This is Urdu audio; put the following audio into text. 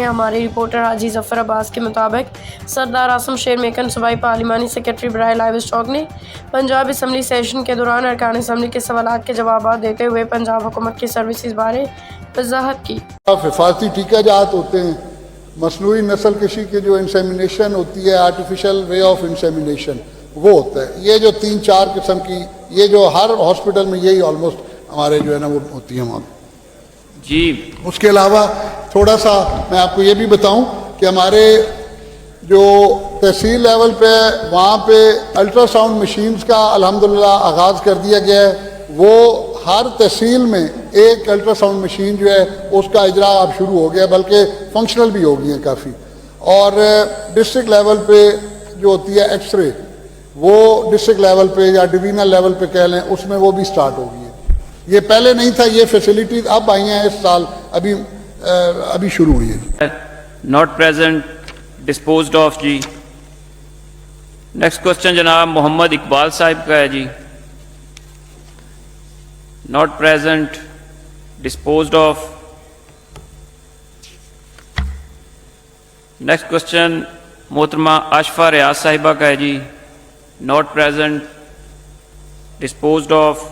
ہمارے رپورٹر حاجی ظفر عباس کے مطابق سردار اعظم شیر میکن صوبائی پارلیمانی سیکرٹری برائے لائیو اسٹاک نے پنجاب اسمبلی سیشن کے دوران ارکان اسمبلی کے سوالات کے جوابات دیتے ہوئے پنجاب حکومت کی سروسز بارے وضاحت کی۔ حفاظتی ٹیکہ جات ہوتے ہیں، مصنوعی نسل کشی کی جو انسیمینیشن ہوتی ہے، آرٹیفیشل وے آف انسیمینیشن، وہ ہوتا ہے۔ یہ جو 3-4 قسم کی، یہ جو ہر ہاسپٹل میں یہی آلموسٹ ہمارے جو ہے نا وہ ہوتی ہیں وہاں جی۔ اس کے علاوہ تھوڑا سا میں آپ کو یہ بھی بتاؤں کہ ہمارے جو تحصیل لیول پہ وہاں پہ الٹرا ساؤنڈ مشینز کا الحمدللہ آغاز کر دیا گیا ہے۔ وہ ہر تحصیل میں ایک الٹرا ساؤنڈ مشین جو ہے اس کا اجرا اب شروع ہو گیا، بلکہ فنکشنل بھی ہو گئی ہیں کافی۔ اور ڈسٹرکٹ لیول پہ جو ہوتی ہے ایکس رے، وہ ڈسٹرکٹ لیول پہ یا ڈویژنل لیول پہ کہہ لیں، اس میں وہ بھی سٹارٹ ہو گئی ہے۔ یہ پہلے نہیں تھا، یہ فیسلٹیز اب آئی ہیں اس سال، ابھی شروع ہوئی ہے۔ ناٹ پریزنٹ، ڈسپوزڈ آف جی۔ نیکسٹ کوشچن جناب محمد اقبال صاحب کا ہے جی۔ Not present, disposed of. Next question محترمہ عاشفہ ریاض صاحبہ کا ہے جی۔ Not present, disposed of.